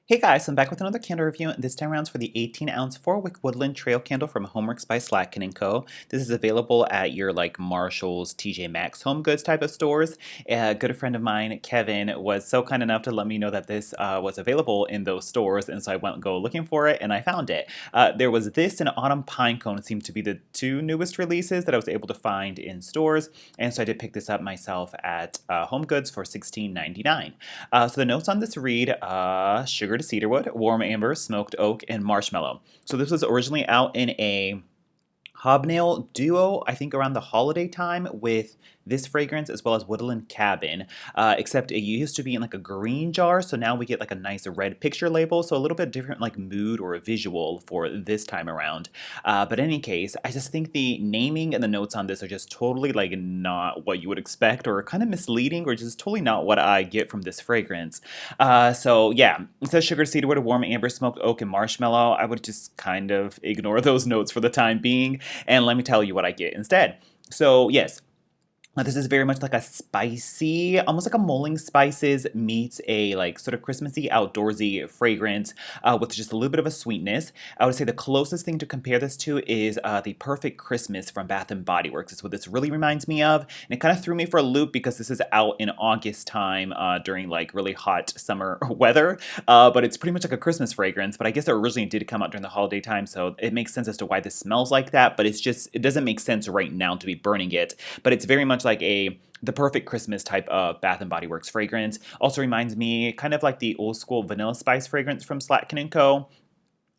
Hey guys, I'm back with another candle review, and this time around it's for the 18-ounce 4-wick Woodland Trail Candle from HomeWorx by Slatkin & Co. This is available at your like Marshalls, TJ Maxx, Home Goods type of stores. A good friend of mine, Kevin, was so kind enough to let me know that this was available in those stores, and so I went and go looking for it, and I found it. There was this and Autumn Pinecone seemed to be the two newest releases that I was able to find in stores, and so I did pick this up myself at Home Goods for $16.99. So the notes on this read sugar to cedarwood, warm amber, smoked oak, and marshmallow. So this was originally out in a hobnail duo, I think around the holiday time, with this fragrance as well as Woodland Cabin, except it used to be in like a green jar, so now we get like a nice red picture label, so a little bit different like mood or a visual for this time around. But in any case, I just think the naming and the notes on this are just totally like not what you would expect, or kind of misleading, or just totally not what I get from this fragrance. So yeah, it says sugar, cedarwood, warm amber, smoked oak, and marshmallow. I would just kind of ignore those notes for the time being, and let me tell you what I get instead. So yes, this is very much like a spicy, almost like a mulling spices meets a like sort of Christmassy, outdoorsy fragrance with just a little bit of a sweetness. I would say the closest thing to compare this to is the Perfect Christmas from Bath and Body Works. It's what this really reminds me of, and it kind of threw me for a loop because this is out in August time during like really hot summer weather. But it's pretty much like a Christmas fragrance. But I guess it originally did come out during the holiday time, so it makes sense as to why this smells like that. But it doesn't make sense right now to be burning it. But it's very much like the Perfect Christmas type of Bath and Body Works fragrance. Also reminds me kind of like the old school Vanilla Spice fragrance from Slatkin & Co.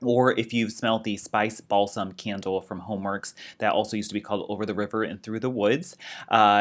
Or if you've smelled the Spice Balsam candle from HomeWorx, that also used to be called Over the River and Through the Woods,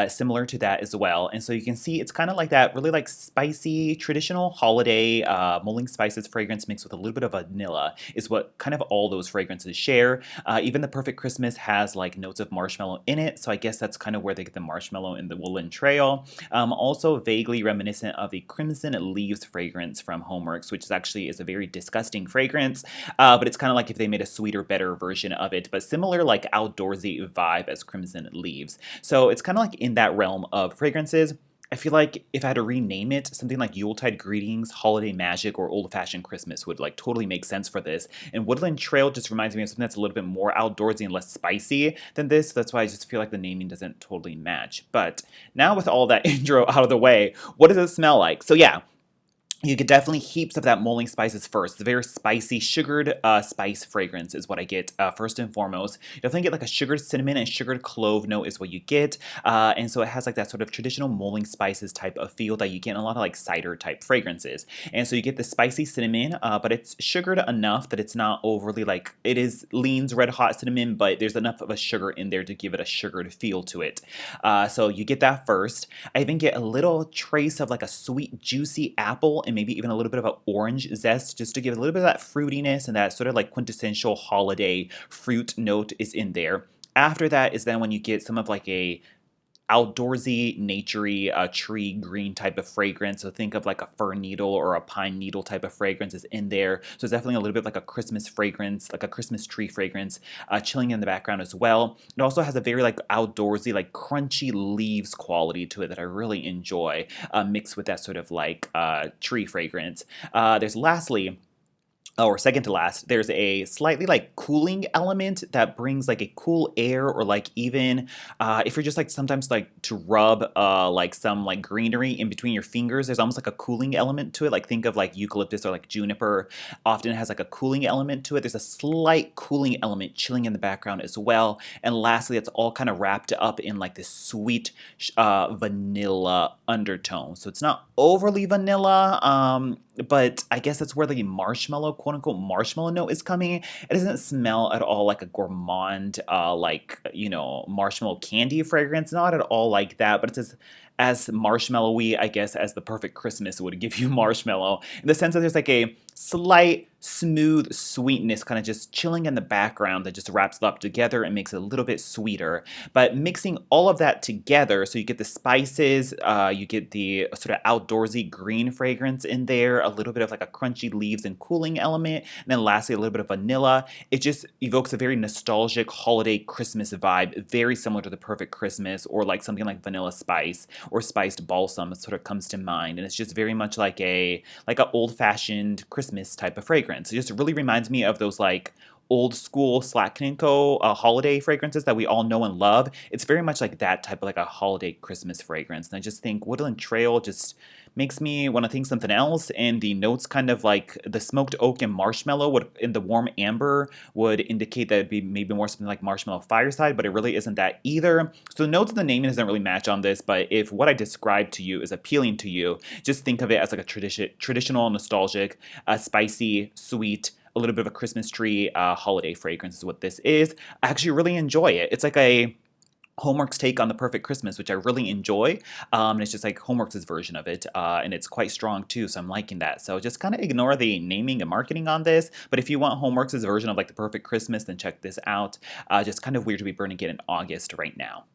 similar to that as well. And so you can see it's kind of like that really like spicy, traditional holiday mulling spices fragrance mixed with a little bit of vanilla is what kind of all those fragrances share. Even the Perfect Christmas has like notes of marshmallow in it, so I guess that's kind of where they get the marshmallow in the Woodland Trail. Also vaguely reminiscent of the Crimson Leaves fragrance from HomeWorx, which is a very disgusting fragrance. But it's kind of like if they made a sweeter, better version of it, but similar like outdoorsy vibe as Crimson Leaves. So it's kind of like in that realm of fragrances. I feel like if I had to rename it, something like Yuletide Greetings, Holiday Magic, or Old Fashioned Christmas would like totally make sense for this. And Woodland Trail just reminds me of something that's a little bit more outdoorsy and less spicy than this. So that's why I just feel like the naming doesn't totally match. But now with all that intro out of the way, what does it smell like? So yeah, you get definitely heaps of that mulling spices first. It's a very spicy, sugared spice fragrance is what I get first and foremost. You definitely get like a sugared cinnamon and sugared clove note is what you get. And so it has like that sort of traditional mulling spices type of feel that you get in a lot of like cider type fragrances. And so you get the spicy cinnamon, but it's sugared enough that it's not overly like, leans red hot cinnamon, but there's enough of a sugar in there to give it a sugared feel to it. So you get that first. I even get a little trace of like a sweet, juicy apple and maybe even a little bit of an orange zest just to give a little bit of that fruitiness, and that sort of like quintessential holiday fruit note is in there. After that is then when you get some of like a outdoorsy, naturey, tree green type of fragrance. So think of like a fir needle or a pine needle type of fragrance is in there. So it's definitely a little bit like a Christmas fragrance, like a Christmas tree fragrance, chilling in the background as well. It also has a very like outdoorsy, like crunchy leaves quality to it that I really enjoy, mixed with that sort of like tree fragrance. There's lastly, or second to last, there's a slightly like cooling element that brings like a cool air, or like even if you're just like sometimes like to rub like some like greenery in between your fingers, there's almost like a cooling element to it. Like think of like eucalyptus or like juniper often has like a cooling element to it. There's a slight cooling element chilling in the background as well. And lastly, it's all kind of wrapped up in like this sweet vanilla undertone. So it's not overly vanilla, but I guess that's where the marshmallow, quote unquote, marshmallow note is coming. It doesn't smell at all like a gourmand, like, marshmallow candy fragrance. Not at all like that, but it's as marshmallowy, I guess, as the Perfect Christmas would give you marshmallow, in the sense that there's like a slight smooth sweetness kind of just chilling in the background that just wraps it up together and makes it a little bit sweeter. But mixing all of that together, so you get the spices, you get the sort of outdoorsy green fragrance in there, a little bit of like a crunchy leaves and cooling element, and then lastly a little bit of vanilla. It just evokes a very nostalgic holiday Christmas vibe, very similar to the Perfect Christmas or like something like Vanilla Spice or Spiced Balsam sort of comes to mind. And it's just very much like a old-fashioned Christmas type of fragrance. It just really reminds me of those like old school Slatkin & Co. Holiday fragrances that we all know and love. It's very much like that type of like a holiday Christmas fragrance. And I just think Woodland Trail just makes me want to think something else. And the notes kind of like the smoked oak and marshmallow would in the warm amber would indicate that it'd be maybe more something like marshmallow fireside, but it really isn't that either. So the notes in the naming doesn't really match on this, but if what I described to you is appealing to you, just think of it as like a traditional, nostalgic, spicy, sweet, a little bit of a Christmas tree holiday fragrance is what this is. I actually really enjoy it. It's like a HomeWorx take on the Perfect Christmas, which I really enjoy. And it's just like HomeWorx's version of it, and it's quite strong too, so I'm liking that. So just kind of ignore the naming and marketing on this, but if you want HomeWorx's version of like the Perfect Christmas, then check this out. Just kind of weird to be burning it in August right now.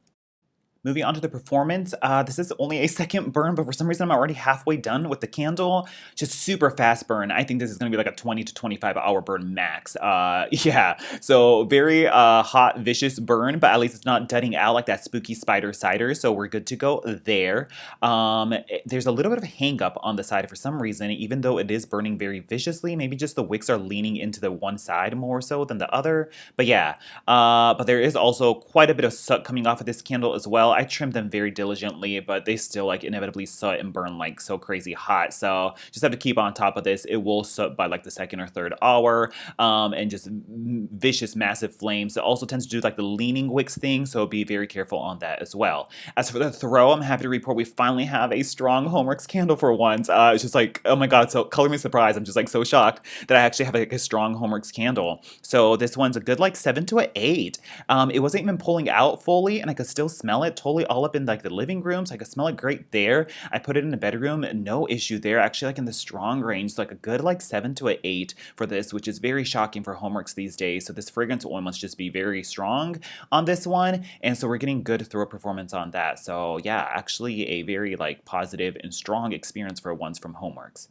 Moving on to the performance, this is only a second burn, but for some reason I'm already halfway done with the candle. Just super fast burn. I think this is going to be like a 20 to 25 hour burn max. Yeah, so very hot, vicious burn, but at least it's not deading out like that spooky spider cider, so we're good to go there. There's a little bit of a hang up on the side for some reason, even though it is burning very viciously. Maybe just the wicks are leaning into the one side more so than the other. But yeah, but there is also quite a bit of soot coming off of this candle as well. I trimmed them very diligently, but they still like inevitably soot and burn like so crazy hot. So just have to keep on top of this. It will soot by like the second or third hour, and just vicious, massive flames. It also tends to do like the leaning wicks thing, so be very careful on that as well. As for the throw, I'm happy to report we finally have a strong HomeWorx candle for once. It's just like, oh my god, so color me surprised. I'm just like so shocked that I actually have like a strong HomeWorx candle. So this one's a good like 7 to an 8. It wasn't even pulling out fully, and I could still smell it totally all up in like the living room, so I could smell it great there. I put it in the bedroom, no issue there. Actually, like in the strong range, so like a good like 7 to an 8 for this, which is very shocking for HomeWorx these days. So this fragrance oil must just be very strong on this one, and so we're getting good throw performance on that. So yeah, actually a very like positive and strong experience for once from HomeWorx.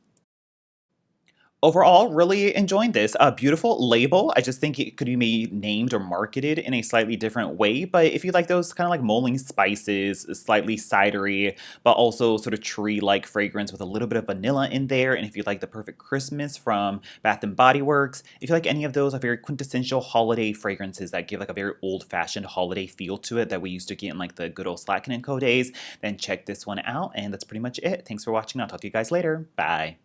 Overall, really enjoying this. A beautiful label. I just think it could be named or marketed in a slightly different way. But if you like those kind of like mulling spices, slightly cidery, but also sort of tree-like fragrance with a little bit of vanilla in there, and if you like the Perfect Christmas from Bath and Body Works, if you like any of those are very quintessential holiday fragrances that give like a very old-fashioned holiday feel to it that we used to get in like the good old Slatkin & Co days, then check this one out. And that's pretty much it. Thanks for watching. I'll talk to you guys later. Bye.